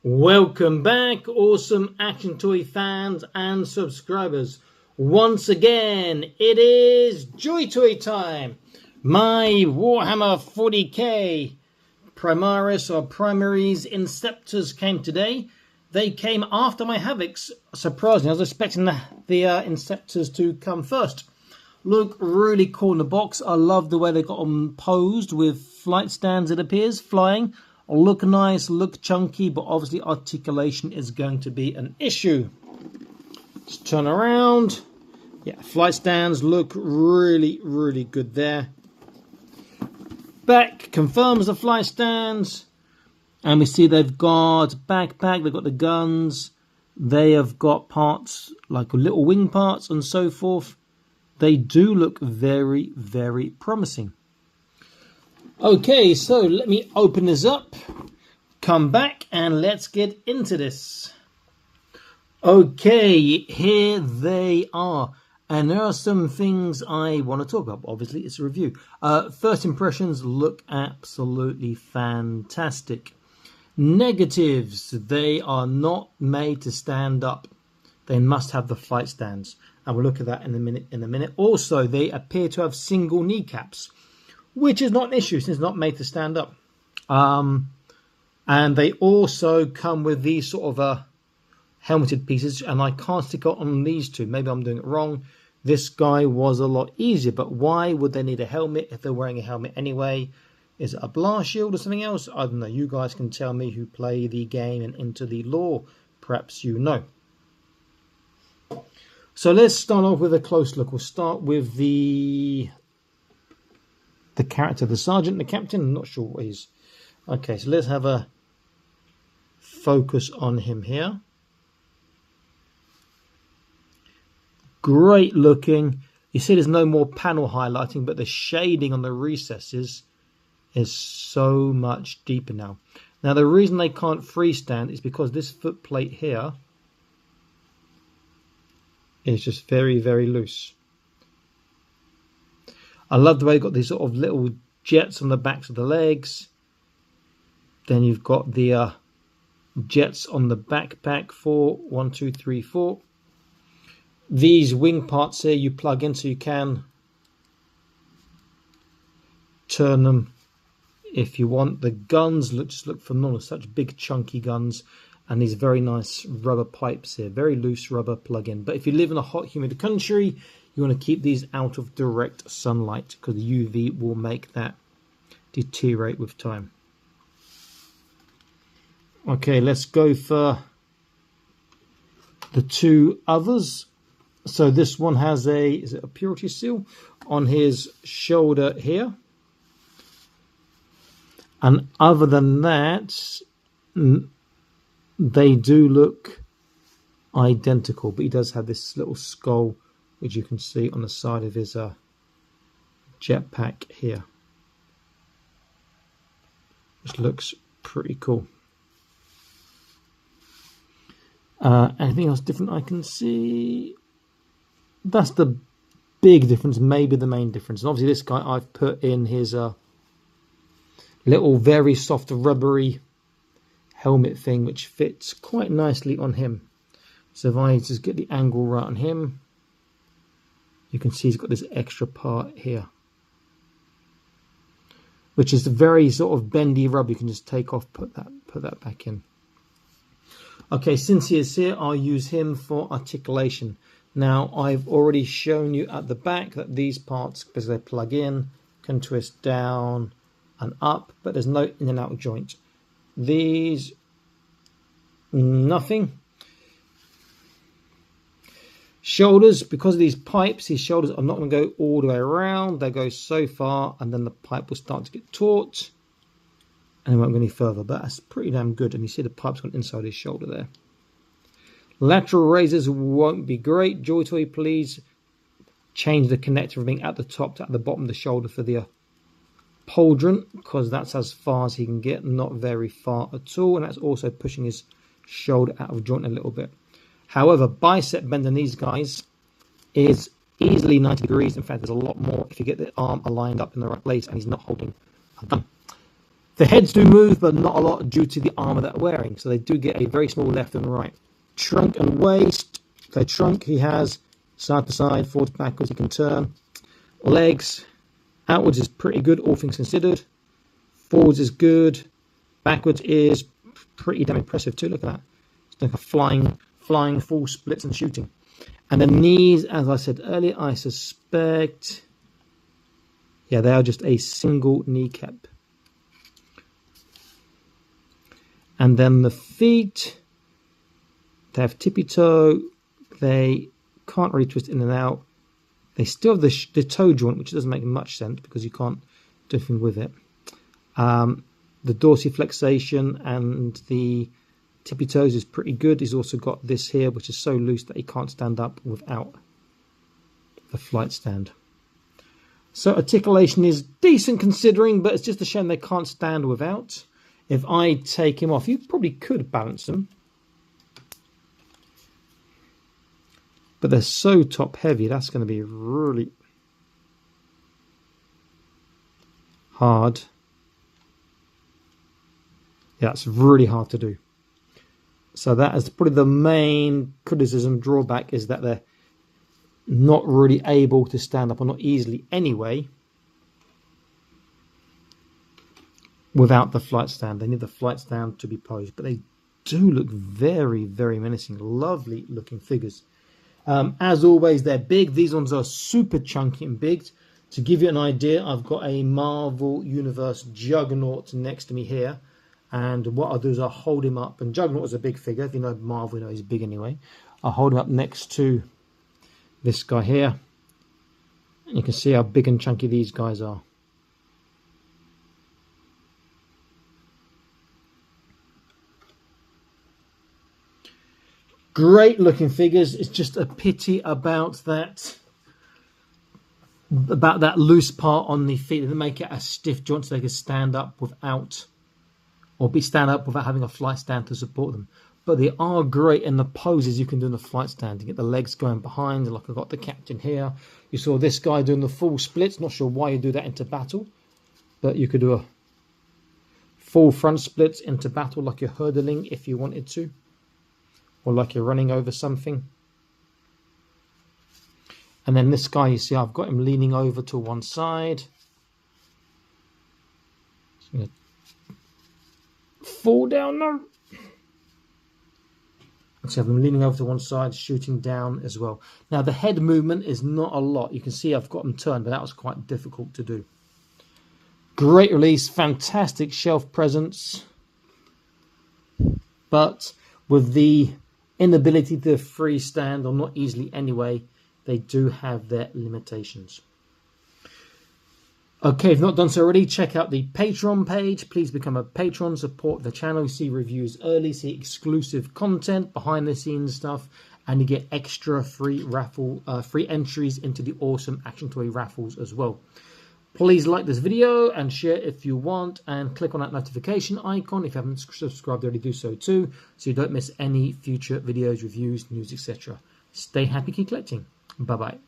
Welcome back, awesome action toy fans and subscribers. Once again, it is JoyToy time. My Warhammer 40k Primaris Inceptors came today. They came after my Havocs. Surprisingly, I was expecting the Inceptors to come first. Look really cool in the box. I love the way they got them posed with flight stands, it appears, flying. Look nice, look chunky, but obviously articulation is going to be an issue. Let's turn around. Yeah, flight stands look really, really good there. Back confirms the flight stands. And we see they've got backpack, they've got the guns. They have got parts like little wing parts and so forth. They do look very, very promising. Okay, so let me open this up, come back, and let's get into this. Okay, here they are. And there are some things I want to talk about. Obviously, it's a review. First impressions look absolutely fantastic. Negatives, they are not made to stand up. They must have the flight stands. And we'll look at that in a minute. Also, they appear to have single kneecaps, which is not an issue since it's not made to stand up. And they also come with these sort of helmeted pieces, and I can't stick on these two. Maybe I'm doing it wrong. This guy was a lot easier, but why would they need a helmet if they're wearing a helmet anyway? Is it a blast shield or something else? I don't know. You guys can tell me who play the game and into the lore. Perhaps you know. So let's start off with a close look. We'll start with the character, the sergeant, the captain. I'm not sure what he's. Okay, so let's have a focus on him here. Great looking. You see there's no more panel highlighting, but the shading on the recesses is so much deeper now. Now the reason they can't freestand is because this foot plate here is just very, very loose. I love the way you've got these sort of little jets on the backs of the legs. Then you've got the jets on the backpack for 1, 2, 3, 4. These wing parts here you plug in so you can turn them if you want. The guns just look phenomenal. Such big chunky guns. And these very nice rubber pipes here. Very loose rubber plug-in. But if you live in a hot, humid country, you want to keep these out of direct sunlight because the UV will make that deteriorate with time. Okay, let's go for the two others. So this one has is it a purity seal on his shoulder here. And other than that, they do look identical, but he does have this little skull, which you can see on the side of his jetpack here, which looks pretty cool. Anything else different I can see? That's the big difference, maybe the main difference. And obviously this guy I've put in his little very soft rubbery helmet thing, which fits quite nicely on him. So if I just get the angle right on him, you can see he's got this extra part here, which is a very sort of bendy rubber. You can just take off, put that back in. Okay, since he is here, I'll use him for articulation. Now I've already shown you at the back that these parts, because they plug in, can twist down and up, but there's no in and out joint. These, nothing. Shoulders, because of these pipes, his shoulders are not going to go all the way around. They go so far, and then the pipe will start to get taut, and it won't go any further. But that's pretty damn good. And you see the pipe's gone inside his shoulder there. Lateral raises won't be great. JoyToy, please change the connector from being at the top to at the bottom of the shoulder for the pauldron, because that's as far as he can get, not very far at all, and that's also pushing his shoulder out of joint a little bit. However, bicep bend in these guys is easily 90 degrees. In fact, there's a lot more if you get the arm aligned up in the right place and he's not holding a gun. The heads do move, but not a lot due to the armor that they're wearing. So they do get a very small left and right. Trunk and waist. The trunk he has side to side, forwards, backwards, he can turn. Legs, outwards is pretty good, all things considered. Forwards is good. Backwards is pretty damn impressive too. Look at that. It's like a flying full splits and shooting. And the knees, as I said earlier, I suspect, yeah, they are just a single kneecap. And then the feet, they have tippy toe. They can't really twist in and out. They still have the toe joint, which doesn't make much sense because you can't do anything with it. The dorsiflexation and the tippy toes is pretty good. He's also got this here, which is so loose that he can't stand up without the flight stand. So articulation is decent considering, but it's just a shame they can't stand without. If I take him off, you probably could balance them. But they're so top heavy, that's going to be really hard. Yeah, it's really hard to do. So that is probably the main criticism, drawback, is that they're not really able to stand up, or not easily anyway, without the flight stand. They need the flight stand to be posed, but they do look very, very menacing. Lovely looking figures. As always, they're big. These ones are super chunky and big. To give you an idea, I've got a Marvel Universe Juggernaut next to me here. And what I'll do is I'll hold him up. And Juggernaut is a big figure. If you know Marvel, you know he's big anyway. I'll hold him up next to this guy here. And you can see how big and chunky these guys are. Great looking figures. It's just a pity about that loose part on the feet. They make it a stiff joint so they can stand up without, or stand up without having a flight stand to support them. But they are great in the poses you can do in the flight stand. You get the legs going behind, like I've got the captain here. You saw this guy doing the full splits. Not sure why you do that into battle, but you could do a full front splits into battle like you're hurdling if you wanted to. Or like you're running over something. And then this guy, you see, I've got him leaning over to one side. He's going to fall down now. So I have him leaning over to one side, shooting down as well. Now the head movement is not a lot. You can see I've got him turned, but that was quite difficult to do. Great release, fantastic shelf presence. But with the inability to freestand, or not easily anyway, they do have their limitations. Okay, if not done so already, check out the Patreon page. Please become a patron, support the channel, see reviews early, see exclusive content, behind the scenes stuff, and you get extra free entries into the awesome Action Toy raffles as well. Please like this video and share if you want, and click on that notification icon if you haven't subscribed already, do so too, so you don't miss any future videos, reviews, news, etc. Stay happy, keep collecting. Bye bye.